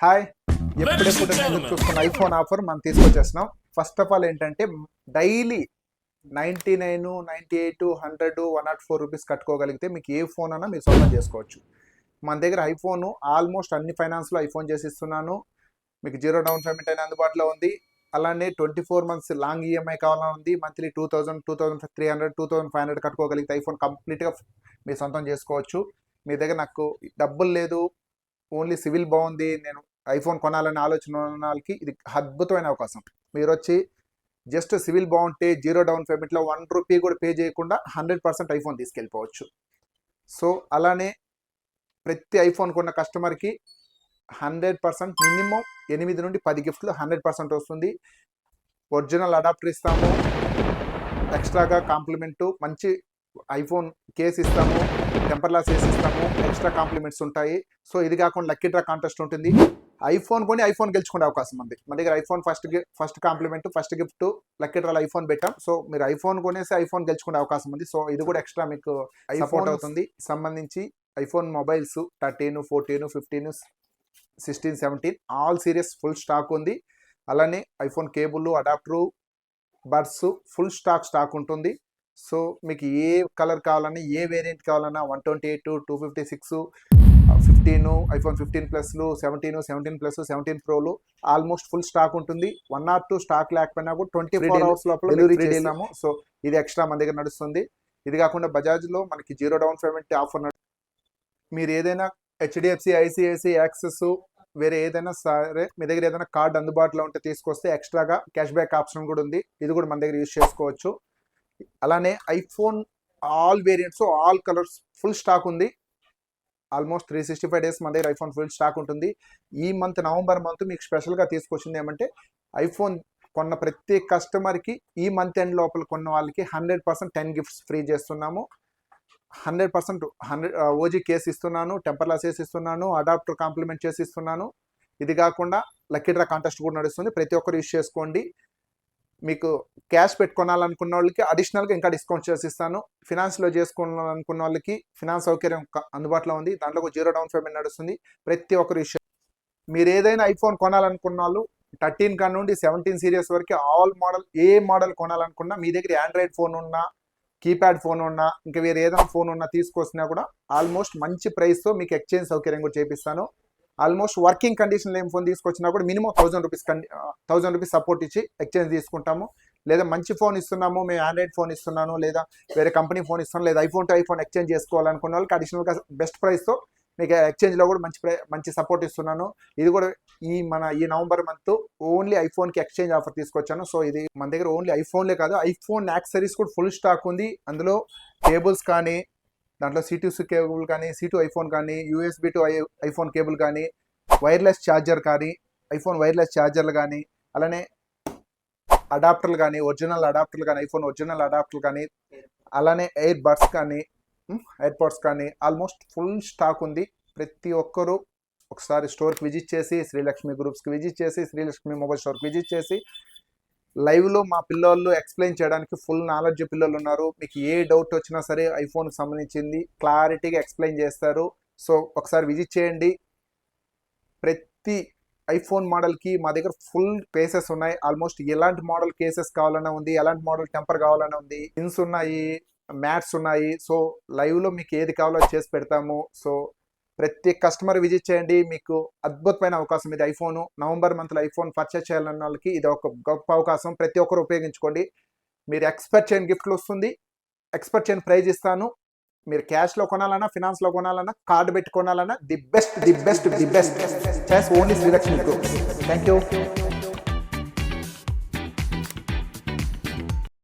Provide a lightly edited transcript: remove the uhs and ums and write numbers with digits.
Hi, ఎప్పుడెప్పుడు నేను చూస్తున్న ఐఫోన్ ఆఫర్ మనం తీసుకొచ్చేస్తున్నాం. ఫస్ట్ ఆఫ్ ఆల్ ఏంటంటే డైలీ 99, 98, 100, 104 రూపీస్ కట్టుకోగలిగితే మీకు ఏ ఫోన్ అన్నా మీరు సొంతం చేసుకోవచ్చు. మన దగ్గర ఐఫోన్ ఆల్మోస్ట్ అన్ని ఫైనాన్స్లో ఐఫోన్ చేసి ఇస్తున్నాను. మీకు జీరో డౌన్ పేమెంట్ అయినా అందుబాటులో ఉంది. అలానే 24 మంత్స్ లాంగ్ ఈఎంఐ కావాలని ఉంది. మంత్లీ 2000, 2300, 2500 కట్టుకోగలిగితే ఐఫోన్ కంప్లీట్గా మీరు సొంతం చేసుకోవచ్చు. మీ దగ్గర నాకు డబ్బులు లేదు, ఓన్లీ సివిల్ బాగుంది, నేను ఐఫోన్ కొనాలనే ఆలోచన ఉన్న వాళ్ళకి ఇది అద్భుతమైన అవకాశం. మీరు వచ్చి జస్ట్ సివిల్ బాగుంటే జీరో డౌన్ పేమెంట్లో 1 రూపీ కూడా పే చేయకుండా 100% ఐఫోన్ తీసుకెళ్ళిపోవచ్చు. సో అలానే ప్రతి ఐఫోన్ కొన్న కస్టమర్కి 100% మినిమం 8 నుండి 10 గిఫ్ట్లు 100% వస్తుంది. ఒరిజినల్ అడాప్టర్ ఇస్తాము, ఎక్స్ట్రాగా కాంప్లిమెంటు మంచి ఐఫోన్ కేస్ ఇస్తాము, టెంపర్ గ్లాస్ వేసి ఇస్తాము, ఎక్స్ట్రా కాంప్లిమెంట్స్ ఉంటాయి. సో ఇది కాకుండా లక్కీ డ్రా కాంటెస్ట్ ఉంటుంది. ఐఫోన్ కొని ఐఫోన్ గెలుచుకునే అవకాశం ఉంది. మన దగ్గర iPhone first compliment, first gift lucky డ్రాలో ఐఫోన్ పెట్టాం. సో మీరు ఐఫోన్ కొనేసి ఐఫోన్ గెలుచుకునే అవకాశం ఉంది. సో ఇది కూడా ఎక్స్ట్రా మీకు సపోర్ట్ అవుతుంది. సంబంధించి iPhone mobiles 13, 14, 15, 16, 17 all series full stock ఉంది. అలానే iPhone cable, adapter, buds full stock ఉంటుంది. సో మీకు ఏ కలర్ కావాలన్నా, ఏ వేరియంట్ కావాలన్నా 128, 256, 15, iPhone 15 ప్లస్లు, 17, 17 plus, 17 Prolu almost full stock ఉంటుంది. 1 or 2 స్టాక్ లేకపోయినా కూడా 24 అవర్స్ లోపల డెలివరీ చేసాము. సో ఇది ఎక్స్ట్రా మన దగ్గర నడుస్తుంది. ఇది కాకుండా బజాజ్లో మనకి జీరో డౌన్ పేమెంట్ ఆఫర్. మీరు ఏదైనా హెచ్డిఎఫ్సి, ఐసిఐసి, యాక్సెస్ వేరే ఏదైనా సరే మీ దగ్గర ఏదైనా కార్డు అందుబాటులో ఉంటే తీసుకొస్తే ఎక్స్ట్రాగా క్యాష్ బ్యాక్ ఆప్షన్ కూడా ఉంది. ఇది కూడా మన దగ్గర యూజ్ చేసుకోవచ్చు. అలానే iPhone all variants, all colours full stock ఉంది. ఆల్మోస్ట్ 365 డేస్ మన దగ్గర ఐఫోన్ ఫుల్ స్టాక్ ఉంటుంది. ఈ మంత్ నవంబర్ మంత్ మీకు స్పెషల్గా తీసుకొచ్చింది ఏమంటే ఐఫోన్ కొన్న ప్రతి కస్టమర్కి ఈ మంత్ ఎండ్ లోపల కొన్న వాళ్ళకి 100% 10 గిఫ్ట్స్ ఫ్రీ చేస్తున్నాము. 100% ఓజీ కేస్ ఇస్తున్నాను, టెంపర్ గ్లాస్ చేసి ఇస్తున్నాను, అడాప్టర్ కాంప్లిమెంట్ చేసి ఇస్తున్నాను. ఇది కాకుండా లక్కీ డ్రా కాంటెస్ట్ కూడా నడుస్తుంది. ప్రతి ఒక్కరు యూజ్ చేసుకోండి. మీకు క్యాష్ పెట్టుకోవాలనుకున్న వాళ్ళకి అడిషనల్గా ఇంకా డిస్కౌంట్ చేసి ఇస్తాను. ఫినాన్స్లో చేసుకోవాలనుకున్న వాళ్ళకి ఫినాన్స్ సౌకర్యం అందుబాటులో ఉంది. దాంట్లో ఒక జీరో డౌన్ పేమెంట్ నడుస్తుంది. ప్రతి ఒక్కరు యూజ్. మీరు ఏదైనా ఐఫోన్ కొనాలనుకున్న వాళ్ళు 13 కాడ నుండి 17 సిరీస్ వరకు ఆల్ మోడల్, ఏ మోడల్ కొనాలనుకున్నా మీ దగ్గర ఆండ్రాయిడ్ ఫోన్ ఉన్నా, కీప్యాడ్ ఫోన్ ఉన్నా, ఇంకా వేరే ఏదైనా ఫోన్ ఉన్నా తీసుకొచ్చినా కూడా ఆల్మోస్ట్ మంచి ప్రైస్తో మీకు ఎక్స్చేంజ్ సౌకర్యం కూడా చేపిస్తాను. ఆల్మోస్ట్ వర్కింగ్ కండిషన్లో ఏం ఫోన్ తీసుకొచ్చినా కూడా మినిమం 1000 రూపీస్ సపోర్ట్ ఇచ్చి ఎక్స్చేంజ్ తీసుకుంటాము. లేదా మంచి ఫోన్ ఇస్తున్నాము, మేము ఆండ్రాయిడ్ ఫోన్ ఇస్తున్నాను, లేదా వేరే కంపెనీ ఫోన్ ఇస్తున్నాను, లేదా ఐఫోన్ టు ఐఫోన్ ఎక్స్చేంజ్ చేసుకోవాలనుకున్న వాళ్ళకి అడిషనల్గా బెస్ట్ ప్రైస్తో మీకు ఎక్స్చేంజ్లో కూడా మంచి సపోర్ట్ ఇస్తున్నాను. ఇది కూడా ఈ నవంబర్ మంత్ ఓన్లీ ఐఫోన్కి ఎక్స్చేంజ్ ఆఫర్ తీసుకొచ్చాను. సో ఇది మన దగ్గర ఓన్లీ ఐఫోన్లే కాదు, ఐఫోన్ యాక్సెసరీస్ కూడా ఫుల్ స్టాక్ ఉంది. అందులో కేబుల్స్ కానీ, దాంట్లో C2C కేబుల్ కానీ, C2 ఐఫోన్ కానీ, USB టు ఐఫోన్ కేబుల్ కానీ, వైర్లెస్ ఛార్జర్ కానీ, ఐఫోన్ వైర్లెస్ ఛార్జర్లు కానీ, అలానే అడాప్టర్లు కానీ, ఒరిజినల్ అడాప్టర్లు కానీ, ఐఫోన్ ఒరిజినల్ అడాప్టర్లు కానీ, అలానే ఎయిర్ బడ్స్ కానీ, ఎయిర్పోడ్స్ కానీ ఆల్మోస్ట్ ఫుల్ స్టాక్ ఉంది. ప్రతి ఒక్కరూ ఒకసారి స్టోర్కి విజిట్ చేసి, శ్రీలక్ష్మి గ్రూప్స్కి విజిట్ చేసి, శ్రీలక్ష్మి మొబైల్ స్టోర్కి విజిట్ చేసి, లైవ్లో మా పిల్లలు ఎక్స్ప్లెయిన్ చేయడానికి ఫుల్ నాలెడ్జ్ పిల్లలు ఉన్నారు. మీకు ఏ డౌట్ వచ్చినా సరే ఐఫోన్కి సంబంధించింది క్లారిటీగా ఎక్స్ప్లెయిన్ చేస్తారు. సో ఒకసారి విజిట్ చేయండి. ప్రతి ఐఫోన్ మోడల్కి మా దగ్గర ఫుల్ కేసెస్ ఉన్నాయి. ఆల్మోస్ట్ ఎలాంటి మోడల్ కేసెస్ కావాలన్నా ఉంది, ఎలాంటి మోడల్ టెంపర్ కావాలన్నా ఉంది, పిన్స్ ఉన్నాయి, మ్యాట్స్ ఉన్నాయి. సో లైవ్లో మీకు ఏది కావాలో చేసి పెడతాము. సో ప్రతి కస్టమర్ విజిట్ చేయండి. మీకు అద్భుతమైన అవకాశం ఇది. ఐఫోన్ నవంబర్ మంత్లో ఐఫోన్ పర్చేస్ చేయాలన్న వాళ్ళకి ఇది ఒక గొప్ప అవకాశం. ప్రతి ఒక్కరు ఉపయోగించుకోండి. మీరు ఎక్స్పెక్ట్ చేయని గిఫ్ట్లు వస్తుంది, ఎక్స్పెక్ట్ చేయని ప్రైజ్ ఇస్తాను. మీరు క్యాష్లో కొనాలన్నా, ఫినాన్స్లో కొనాలన్నా, కార్డు పెట్టి కొనాలన్నా the best only Srilakshmi group. Thank you.